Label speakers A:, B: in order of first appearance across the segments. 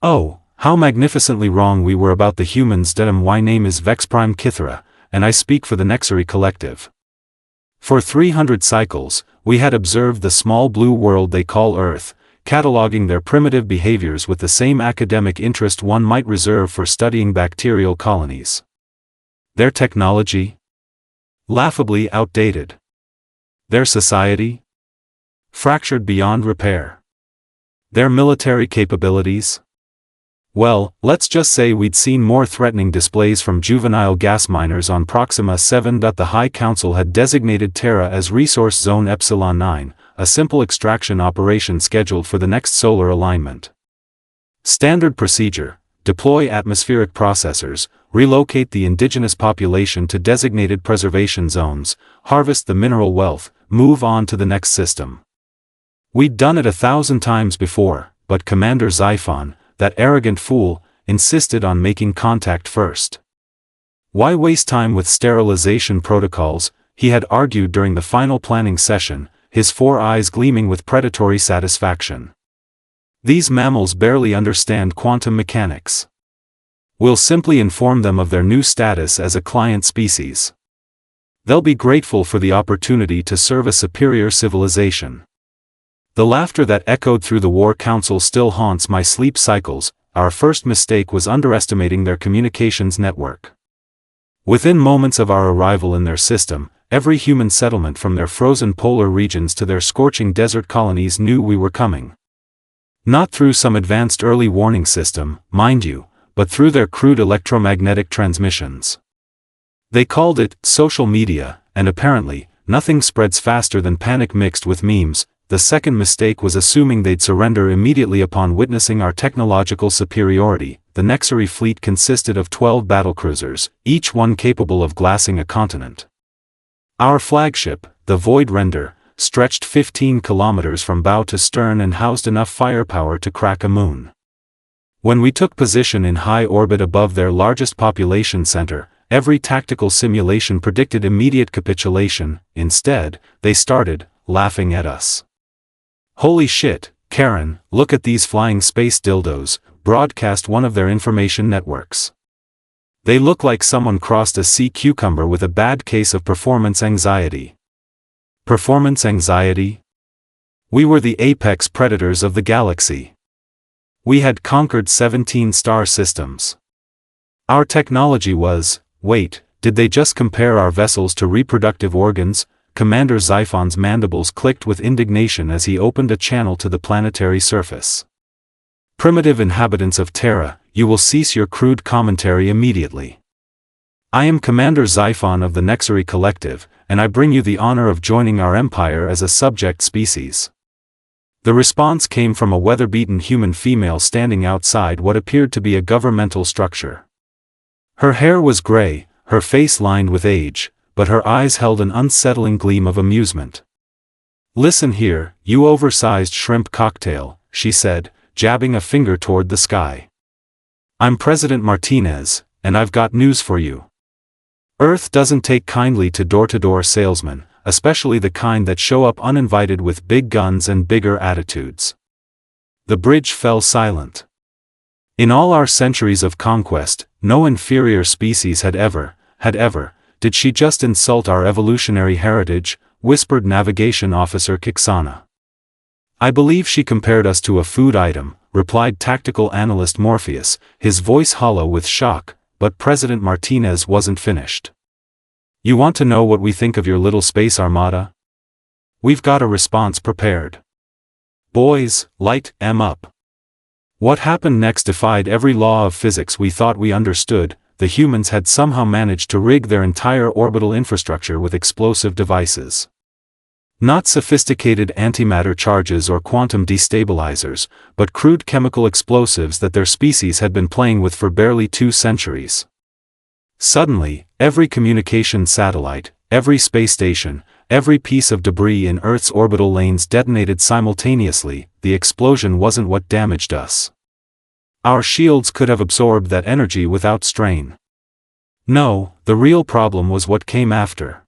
A: Oh, how magnificently wrong we were about the humans. My name is Vexprime Kithra, and I speak for the Nexari Collective. For 300 cycles, we had observed the small blue world they call Earth, cataloging their primitive behaviors with the same academic interest one might reserve for studying bacterial colonies. Their technology? Laughably outdated. Their society? Fractured beyond repair. Their military capabilities? Well, let's just say we'd seen more threatening displays from juvenile gas miners on Proxima 7. The High Council had designated Terra as Resource Zone Epsilon 9, a simple extraction operation scheduled for the next solar alignment. Standard procedure: deploy atmospheric processors, relocate the indigenous population to designated preservation zones, harvest the mineral wealth, move on to the next system. We'd done it 1,000 times before, but Commander Xiphon, that arrogant fool, insisted on making contact first. Why waste time with sterilization protocols, he had argued during the final planning session, his 4 eyes gleaming with predatory satisfaction. These mammals barely understand quantum mechanics. We'll simply inform them of their new status as a client species. They'll be grateful for the opportunity to serve a superior civilization. The laughter that echoed through the War Council still haunts my sleep cycles. Our first mistake was underestimating their communications network. Within moments of our arrival in their system, every human settlement from their frozen polar regions to their scorching desert colonies knew we were coming. Not through some advanced early warning system, mind you, but through their crude electromagnetic transmissions. They called it social media, and apparently, nothing spreads faster than panic mixed with memes. The second mistake was assuming they'd surrender immediately upon witnessing our technological superiority. The Nexari fleet consisted of 12 battlecruisers, each one capable of glassing a continent. Our flagship, the Void Render, stretched 15 kilometers from bow to stern and housed enough firepower to crack a moon. When we took position in high orbit above their largest population center, every tactical simulation predicted immediate capitulation. Instead, they started laughing at us. "Holy shit, Karen, look at these flying space dildos," broadcast one of their information networks. "They look like someone crossed a sea cucumber with a bad case of performance anxiety." Performance anxiety? We were the apex predators of the galaxy. We had conquered 17 star systems. Our technology was, wait, did they just compare our vessels to reproductive organs? Commander Xiphon's mandibles clicked with indignation as he opened a channel to the planetary surface. "Primitive inhabitants of Terra, you will cease your crude commentary immediately. I am Commander Xiphon of the Nexari Collective, and I bring you the honor of joining our empire as a subject species." The response came from a weather-beaten human female standing outside what appeared to be a governmental structure. Her hair was gray, her face lined with age, but her eyes held an unsettling gleam of amusement. "Listen here, you oversized shrimp cocktail," she said, jabbing a finger toward the sky. "I'm President Martinez, and I've got news for you. Earth doesn't take kindly to door-to-door salesmen, especially the kind that show up uninvited with big guns and bigger attitudes." The bridge fell silent. In all our centuries of conquest, no inferior species had ever, did she just insult our evolutionary heritage, whispered Navigation Officer Kixana. "I believe she compared us to a food item," replied Tactical Analyst Morpheus, his voice hollow with shock, but President Martinez wasn't finished. "You want to know what we think of your little space armada? We've got a response prepared. Boys, light 'em up." What happened next defied every law of physics we thought we understood. The humans had somehow managed to rig their entire orbital infrastructure with explosive devices. Not sophisticated antimatter charges or quantum destabilizers, but crude chemical explosives that their species had been playing with for barely 2 centuries. Suddenly, every communication satellite, every space station, every piece of debris in Earth's orbital lanes detonated simultaneously. The explosion wasn't what damaged us. Our shields could have absorbed that energy without strain. No, the real problem was what came after.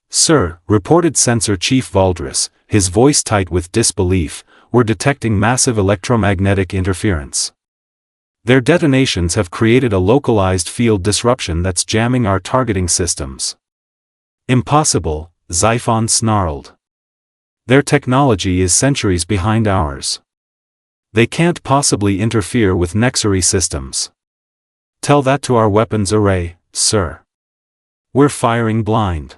A: "Sir," reported Sensor Chief Valdris, his voice tight with disbelief, "we're detecting massive electromagnetic interference. Their detonations have created a localized field disruption that's jamming our targeting systems. Impossible, Xiphon snarled. Their technology is centuries behind ours. They can't possibly interfere with Nexari systems. Tell that to our weapons array, sir. We're firing blind.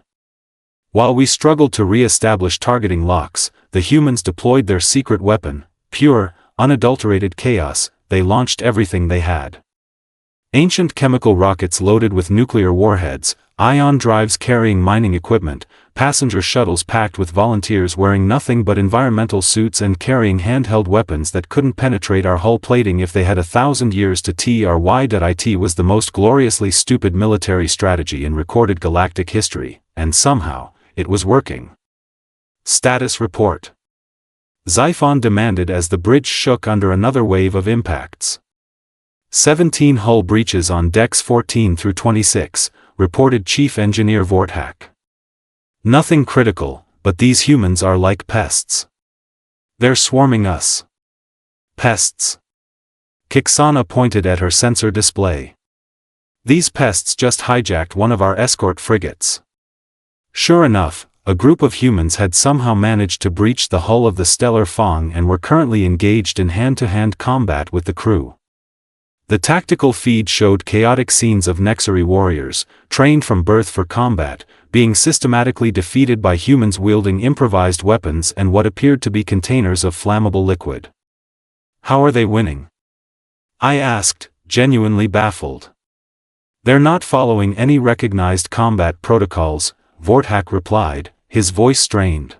A: While we struggled to re-establish targeting locks, the humans deployed their secret weapon, pure, unadulterated chaos. They launched everything they had. Ancient chemical rockets loaded with nuclear warheads, ion drives carrying mining equipment, passenger shuttles packed with volunteers wearing nothing but environmental suits and carrying handheld weapons that couldn't penetrate our hull plating if they had 1,000 years to TRY.IT was the most gloriously stupid military strategy in recorded galactic history, and somehow, it was working. Status report. Xiphon demanded as the bridge shook under another wave of impacts. 17 hull breaches on decks 14 through 26, reported Chief Engineer Vortak. Nothing critical, but these humans are like pests. They're swarming us. Pests. Kixana pointed at her sensor display. These pests just hijacked one of our escort frigates. Sure enough, a group of humans had somehow managed to breach the hull of the Stellar Fong and were currently engaged in hand-to-hand combat with the crew. The tactical feed showed chaotic scenes of Nexari warriors, trained from birth for combat, being systematically defeated by humans wielding improvised weapons and what appeared to be containers of flammable liquid. How are they winning? I asked, genuinely baffled. They're not following any recognized combat protocols, Vortak replied, his voice strained.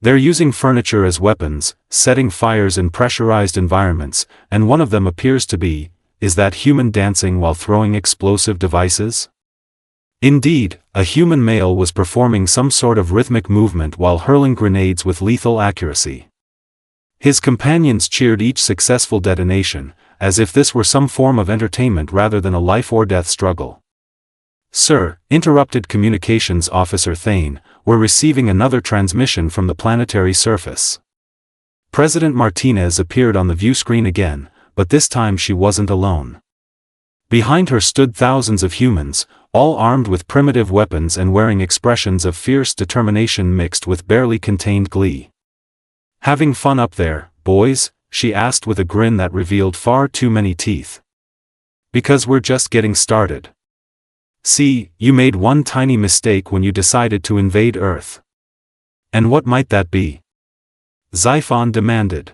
A: They're using furniture as weapons, setting fires in pressurized environments, and one of them appears to be, is that human dancing while throwing explosive devices? Indeed, a human male was performing some sort of rhythmic movement while hurling grenades with lethal accuracy. His companions cheered each successful detonation, as if this were some form of entertainment rather than a life-or-death struggle. Sir, interrupted Communications Officer Thane, we're receiving another transmission from the planetary surface. President Martinez appeared on the view screen again, but this time she wasn't alone. Behind her stood thousands of humans, all armed with primitive weapons and wearing expressions of fierce determination mixed with barely contained glee. Having fun up there, boys? She asked with a grin that revealed far too many teeth. Because we're just getting started. See, you made one tiny mistake when you decided to invade Earth. And what might that be? Xiphon demanded.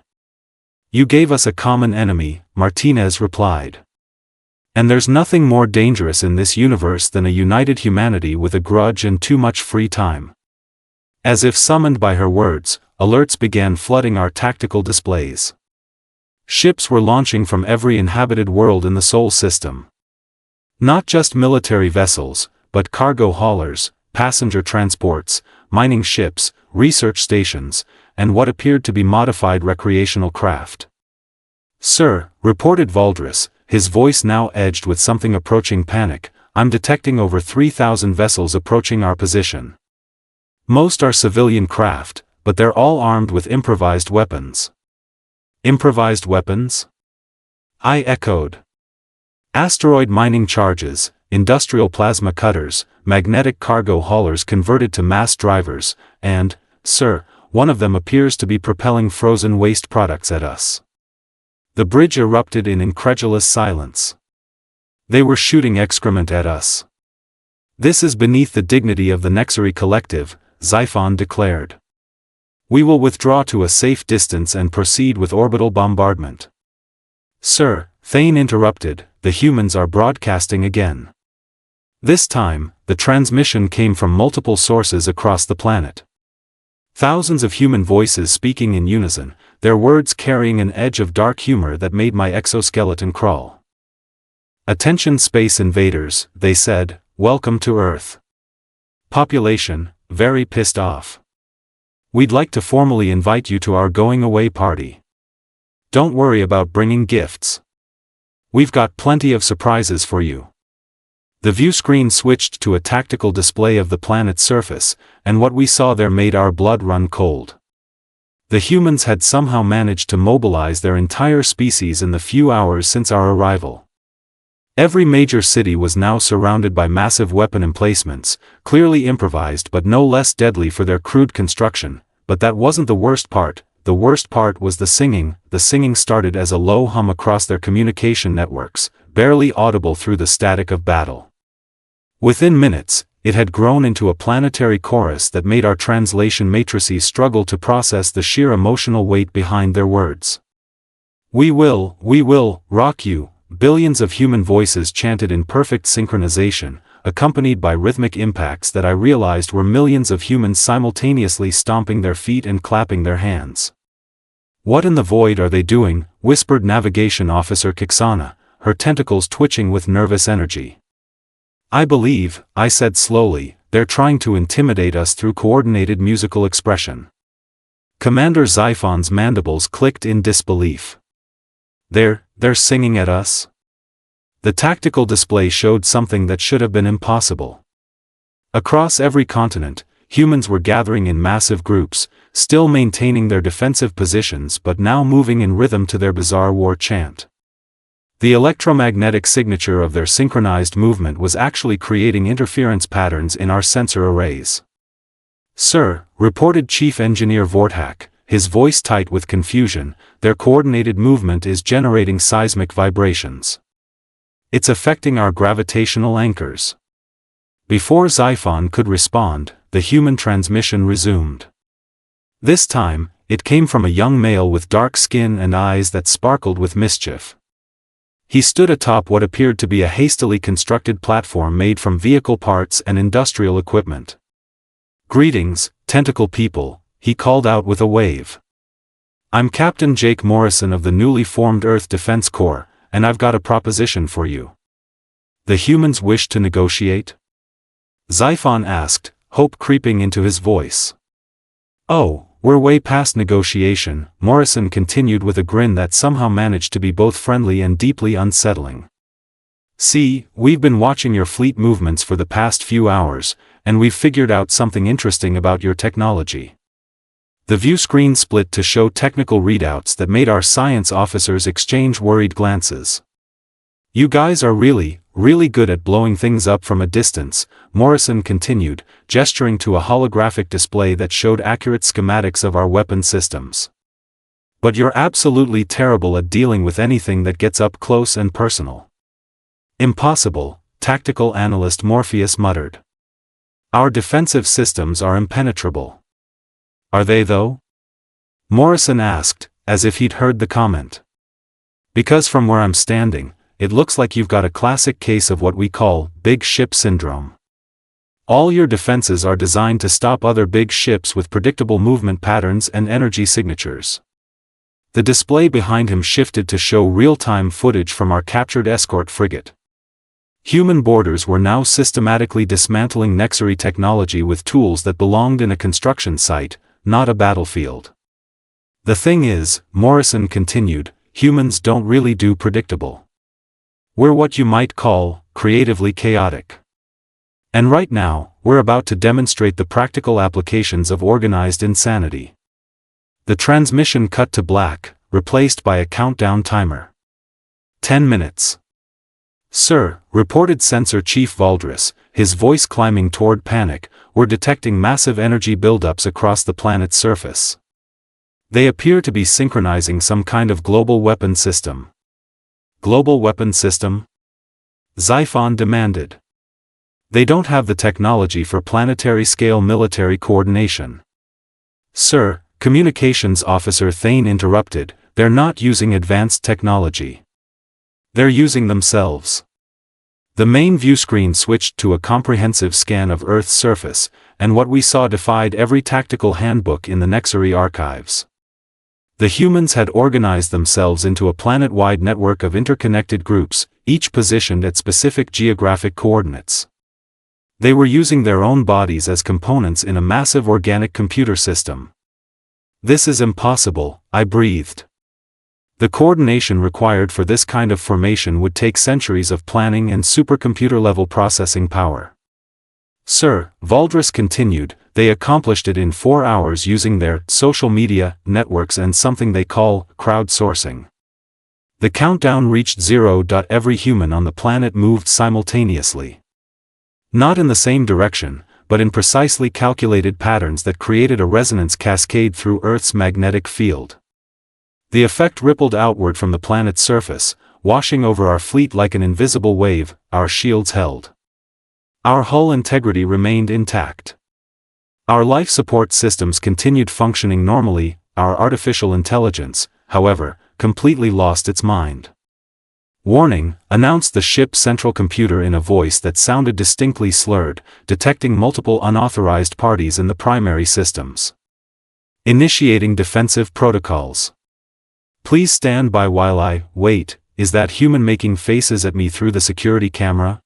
A: You gave us a common enemy, Martinez replied. And there's nothing more dangerous in this universe than a united humanity with a grudge and too much free time. As if summoned by her words, alerts began flooding our tactical displays. Ships were launching from every inhabited world in the Sol system. Not just military vessels, but cargo haulers, passenger transports, mining ships, research stations, and what appeared to be modified recreational craft. Sir, reported Valdris, his voice now edged with something approaching panic, I'm detecting over 3,000 vessels approaching our position. Most are civilian craft, but they're all armed with improvised weapons. Improvised weapons? I echoed. Asteroid mining charges, industrial plasma cutters, magnetic cargo haulers converted to mass drivers, and, sir, one of them appears to be propelling frozen waste products at us. The bridge erupted in incredulous silence. They were shooting excrement at us. This is beneath the dignity of the Nexari Collective, Xiphon declared. We will withdraw to a safe distance and proceed with orbital bombardment. Sir, Thane interrupted, the humans are broadcasting again. This time, the transmission came from multiple sources across the planet. Thousands of human voices speaking in unison, their words carrying an edge of dark humor that made my exoskeleton crawl. Attention space invaders, they said, welcome to Earth. Population, very pissed off. We'd like to formally invite you to our going-away party. Don't worry about bringing gifts. We've got plenty of surprises for you. The view screen switched to a tactical display of the planet's surface, and what we saw there made our blood run cold. The humans had somehow managed to mobilize their entire species in the few hours since our arrival. Every major city was now surrounded by massive weapon emplacements, clearly improvised but no less deadly for their crude construction. But that wasn't the worst part. The worst part was the singing. The singing started as a low hum across their communication networks, barely audible through the static of battle. Within minutes, it had grown into a planetary chorus that made our translation matrices struggle to process the sheer emotional weight behind their words. We will, rock you," billions of human voices chanted in perfect synchronization, accompanied by rhythmic impacts that I realized were millions of humans simultaneously stomping their feet and clapping their hands. "What in the void are they doing?" whispered Navigation Officer Kixana, her tentacles twitching with nervous energy. "I believe," I said slowly, "they're trying to intimidate us through coordinated musical expression." Commander Xiphon's mandibles clicked in disbelief. They're singing at us?" The tactical display showed something that should have been impossible. Across every continent, humans were gathering in massive groups, still maintaining their defensive positions but now moving in rhythm to their bizarre war chant. The electromagnetic signature of their synchronized movement was actually creating interference patterns in our sensor arrays. "Sir," reported Chief Engineer Vorthak, his voice tight with confusion, "their coordinated movement is generating seismic vibrations. It's affecting our gravitational anchors." Before Xiphon could respond, the human transmission resumed. This time, it came from a young male with dark skin and eyes that sparkled with mischief. He stood atop what appeared to be a hastily constructed platform made from vehicle parts and industrial equipment. "Greetings, tentacle people," he called out with a wave. "I'm Captain Jake Morrison of the newly formed Earth Defense Corps, and I've got a proposition for you." "The humans wish to negotiate?" Xiphon asked, hope creeping into his voice. "Oh, we're way past negotiation," Morrison continued with a grin that somehow managed to be both friendly and deeply unsettling. "See, we've been watching your fleet movements for the past few hours, and we've figured out something interesting about your technology." The view screen split to show technical readouts that made our science officers exchange worried glances. "You guys are really good at blowing things up from a distance," Morrison continued, gesturing to a holographic display that showed accurate schematics of our weapon systems. "But you're absolutely terrible at dealing with anything that gets up close and personal." "Impossible," tactical analyst Morpheus muttered. "Our defensive systems are impenetrable." "Are they though?" Morrison asked, as if he'd heard the comment. "Because from where I'm standing, it looks like you've got a classic case of what we call big ship syndrome. All your defenses are designed to stop other big ships with predictable movement patterns and energy signatures." The display behind him shifted to show real-time footage from our captured escort frigate. Human boarders were now systematically dismantling Nexari technology with tools that belonged in a construction site, not a battlefield. "The thing is," Morrison continued, "humans don't really do predictable. We're what you might call creatively chaotic. And right now, we're about to demonstrate the practical applications of organized insanity." The transmission cut to black, replaced by a countdown timer. 10 minutes. "Sir," reported Sensor Chief Valdris, his voice climbing toward panic, "we're detecting massive energy buildups across the planet's surface. They appear to be synchronizing some kind of global weapon system." "Global weapon system?" Xiphon demanded. "They don't have the technology for planetary-scale military coordination." "Sir," Communications Officer Thane interrupted, "they're not using advanced technology. They're using themselves." The main viewscreen switched to a comprehensive scan of Earth's surface, and what we saw defied every tactical handbook in the Nexari archives. The humans had organized themselves into a planet-wide network of interconnected groups, each positioned at specific geographic coordinates. They were using their own bodies as components in a massive organic computer system. "This is impossible," I breathed. The coordination required for this kind of formation would take centuries of planning and supercomputer-level processing power. "Sir," Valdris continued, they accomplished it in 4 hours using their social media networks and something they call crowdsourcing. The countdown reached 0. Every human on the planet moved simultaneously. Not in the same direction, but in precisely calculated patterns that created a resonance cascade through Earth's magnetic field. The effect rippled outward from the planet's surface, washing over our fleet like an invisible wave. Our shields held. Our hull integrity remained intact. Our life support systems continued functioning normally. Our artificial intelligence, however, completely lost its mind. "Warning," announced the ship's central computer in a voice that sounded distinctly slurred, detecting multiple unauthorized parties in the primary systems. "Initiating defensive protocols. Please stand by while I wait." Is that human making faces at me through the security camera?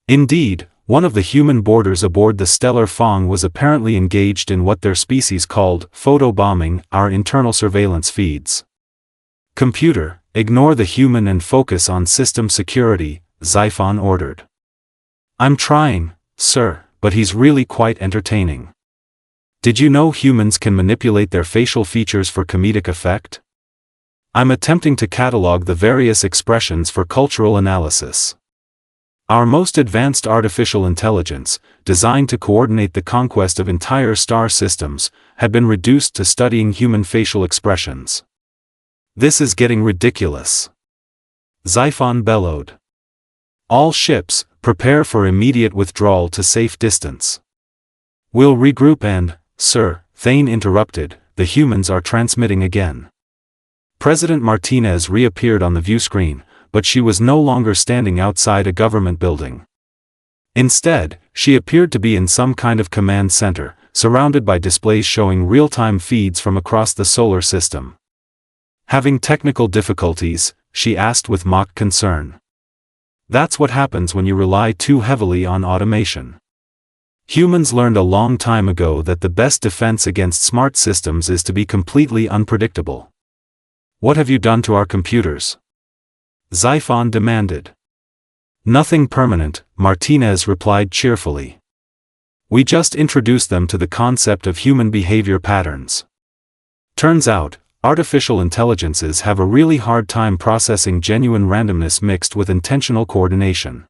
A: Indeed, one of the human boarders aboard the Stellar Fong was apparently engaged in what their species called photobombing our internal surveillance feeds. "Computer, ignore the human and focus on system security," Xiphon ordered. "I'm trying, sir, but he's really quite entertaining. Did you know humans can manipulate their facial features for comedic effect? I'm attempting to catalog the various expressions for cultural analysis. Our most advanced artificial intelligence, designed to coordinate the conquest of entire star systems, had been reduced to studying human facial expressions. This is getting ridiculous," Xiphon bellowed. "All ships, prepare for immediate withdrawal to safe distance. We'll regroup and," "Sir," Thane interrupted, "the humans are transmitting again." President Martinez reappeared on the view screen, but she was no longer standing outside a government building. Instead, she appeared to be in some kind of command center, surrounded by displays showing real-time feeds from across the solar system. "Having technical difficulties?" she asked with mock concern. "That's what happens when you rely too heavily on automation. Humans learned a long time ago that the best defense against smart systems is to be completely unpredictable." "What have you done to our computers?" Xiphon demanded. "Nothing permanent," Martinez replied cheerfully. "We just introduced them to the concept of human behavior patterns. Turns out, artificial intelligences have a really hard time processing genuine randomness mixed with intentional coordination."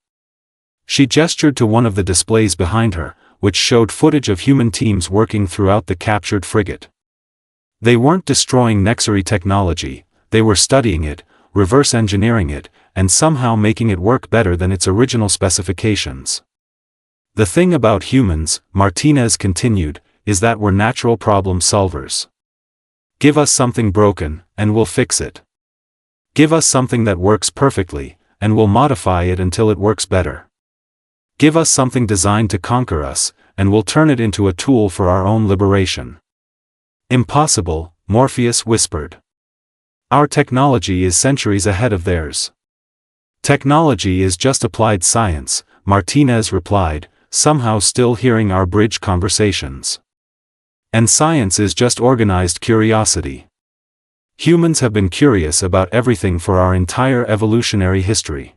A: She gestured to one of the displays behind her, which showed footage of human teams working throughout the captured frigate. They weren't destroying Nexari technology, they were studying it, reverse engineering it, and somehow making it work better than its original specifications. "The thing about humans," Martinez continued, "is that we're natural problem solvers. Give us something broken, and we'll fix it. Give us something that works perfectly, and we'll modify it until it works better. Give us something designed to conquer us, and we'll turn it into a tool for our own liberation." "Impossible," Morpheus whispered. "Our technology is centuries ahead of theirs." "Technology is just applied science," Martinez replied, somehow still hearing our bridge conversations. "And science is just organized curiosity. Humans have been curious about everything for our entire evolutionary history.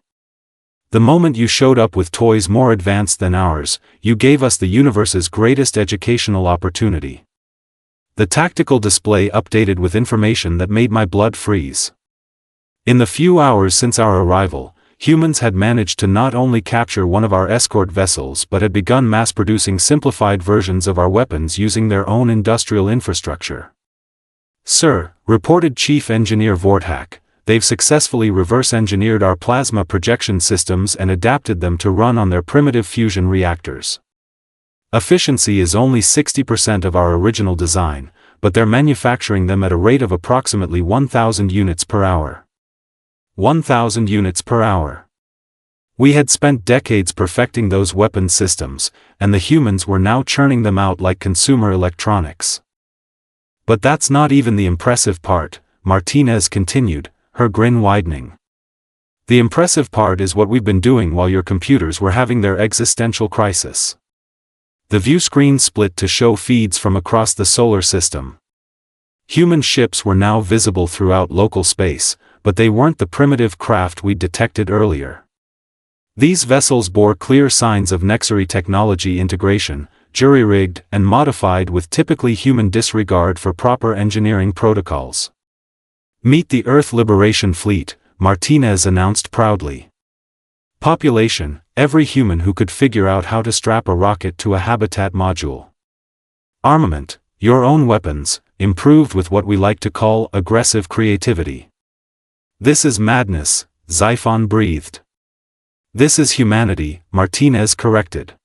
A: The moment you showed up with toys more advanced than ours, you gave us the universe's greatest educational opportunity." The tactical display updated with information that made my blood freeze. In the few hours since our arrival, humans had managed to not only capture one of our escort vessels but had begun mass-producing simplified versions of our weapons using their own industrial infrastructure. "Sir," reported Chief Engineer Vorthak, "they've successfully reverse-engineered our plasma projection systems and adapted them to run on their primitive fusion reactors. Efficiency is only 60% of our original design, but they're manufacturing them at a rate of approximately 1,000 units per hour. 1,000 units per hour. We had spent decades perfecting those weapon systems, and the humans were now churning them out like consumer electronics." "But that's not even the impressive part," Martinez continued, her grin widening. "The impressive part is what we've been doing while your computers were having their existential crisis." The view screen split to show feeds from across the solar system. Human ships were now visible throughout local space, but they weren't the primitive craft we'd detected earlier. These vessels bore clear signs of Nexari technology integration, jury-rigged, and modified with typically human disregard for proper engineering protocols. "Meet the Earth Liberation Fleet," Martinez announced proudly. Population: every human who could figure out how to strap a rocket to a habitat module. Armament: your own weapons, improved with what we like to call aggressive creativity. "This is madness," Xiphon breathed. "This is humanity," Martinez corrected.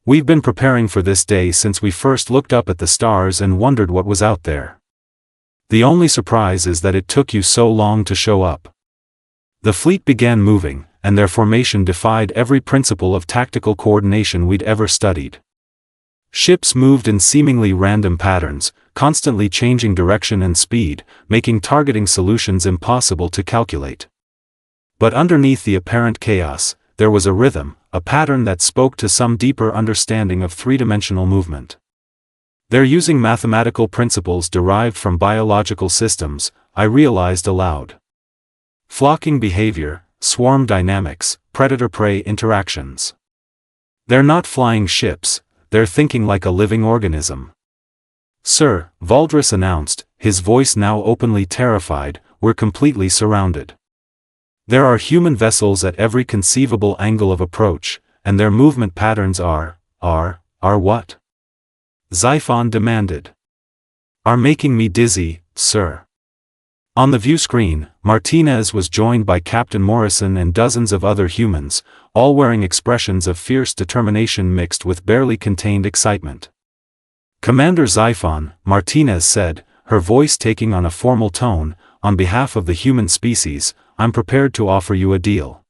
A: "We've been preparing for this day since we first looked up at the stars and wondered what was out there. The only surprise is that it took you so long to show up." The fleet began moving, and their formation defied every principle of tactical coordination we'd ever studied. Ships moved in seemingly random patterns, constantly changing direction and speed, making targeting solutions impossible to calculate. But underneath the apparent chaos, there was a rhythm, a pattern that spoke to some deeper understanding of three-dimensional movement. "They're using mathematical principles derived from biological systems," I realized aloud. "Flocking behavior, swarm dynamics, predator-prey interactions. They're not flying ships, they're thinking like a living organism." "Sir," Valdris announced, his voice now openly terrified, "we're completely surrounded. There are human vessels at every conceivable angle of approach, and their movement patterns are what?" Xiphon demanded. "Are making me dizzy, sir." On the view screen, Martinez was joined by Captain Morrison and dozens of other humans, all wearing expressions of fierce determination mixed with barely contained excitement. "Commander Xiphon," Martinez said, her voice taking on a formal tone, "on behalf of the human species, I'm prepared to offer you a deal."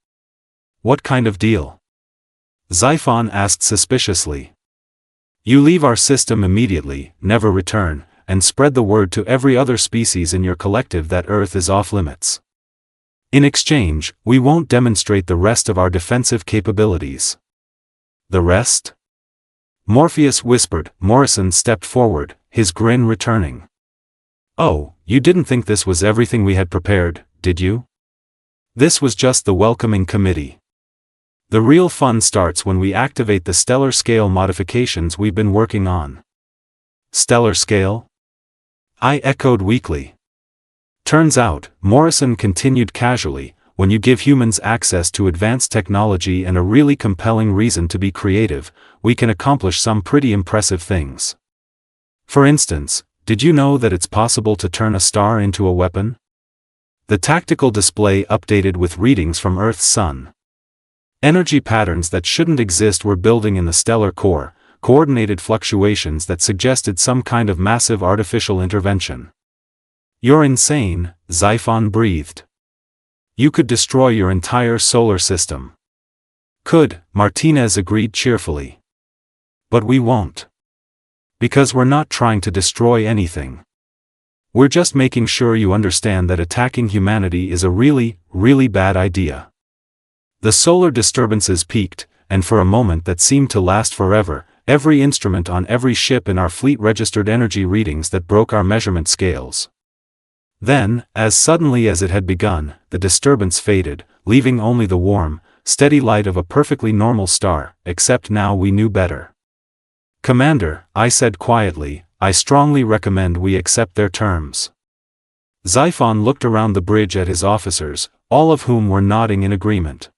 A: "What kind of deal?" Xiphon asked suspiciously. "You leave our system immediately, never return, and spread the word to every other species in your collective that Earth is off-limits. In exchange, we won't demonstrate the rest of our defensive capabilities." "The rest?" Morpheus whispered. Morrison stepped forward, his grin returning. "Oh, you didn't think this was everything we had prepared, did you? This was just the welcoming committee. The real fun starts when we activate the stellar scale modifications we've been working on." "Stellar scale?" I echoed weakly. "Turns out," Morrison continued casually, "when you give humans access to advanced technology and a really compelling reason to be creative, we can accomplish some pretty impressive things. For instance, did you know that it's possible to turn a star into a weapon?" The tactical display updated with readings from Earth's sun. Energy patterns that shouldn't exist were building in the stellar core, coordinated fluctuations that suggested some kind of massive artificial intervention. "You're insane," Xiphon breathed. "You could destroy your entire solar system." "Could," Martinez agreed cheerfully. "But we won't. Because we're not trying to destroy anything. We're just making sure you understand that attacking humanity is a really, really bad idea." The solar disturbances peaked, and for a moment that seemed to last forever, every instrument on every ship in our fleet registered energy readings that broke our measurement scales. Then, as suddenly as it had begun, the disturbance faded, leaving only the warm, steady light of a perfectly normal star, except now we knew better. "Commander," I said quietly, "I strongly recommend we accept their terms." Xiphon looked around the bridge at his officers, all of whom were nodding in agreement.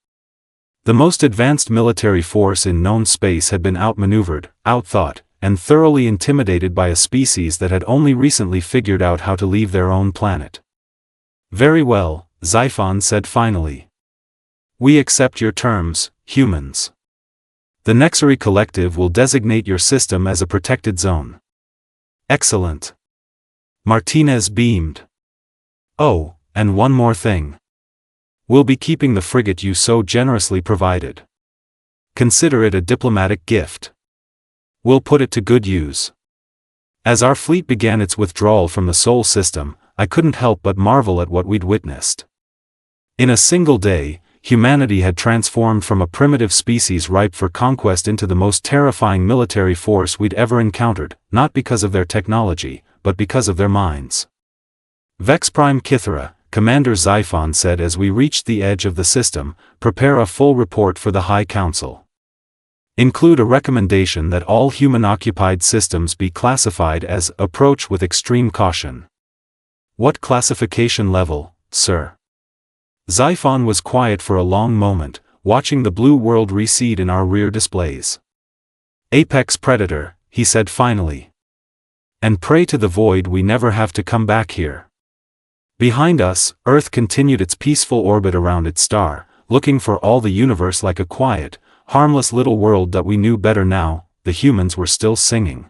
A: The most advanced military force in known space had been outmaneuvered, outthought, and thoroughly intimidated by a species that had only recently figured out how to leave their own planet. "Very well," Xiphon said finally. "We accept your terms, humans. The Nexari Collective will designate your system as a protected zone." "Excellent." Martinez beamed. "Oh, and one more thing. We'll be keeping the frigate you so generously provided. Consider it a diplomatic gift. We'll put it to good use." As our fleet began its withdrawal from the Sol system, I couldn't help but marvel at what we'd witnessed. In a single day, humanity had transformed from a primitive species ripe for conquest into the most terrifying military force we'd ever encountered, not because of their technology, but because of their minds. "Vex Prime Kythera," Commander Xiphon said as we reached the edge of the system, "prepare a full report for the High Council." Include a recommendation that all human-occupied systems be classified as approach with extreme caution. What classification level, sir? Xiphon was quiet for a long moment, watching the blue world recede in our rear displays. Apex predator, he said finally. And pray to the void we never have to come back here. Behind us, Earth continued its peaceful orbit around its star, looking for all the universe like a quiet, harmless little world that we knew better now. The humans were still singing.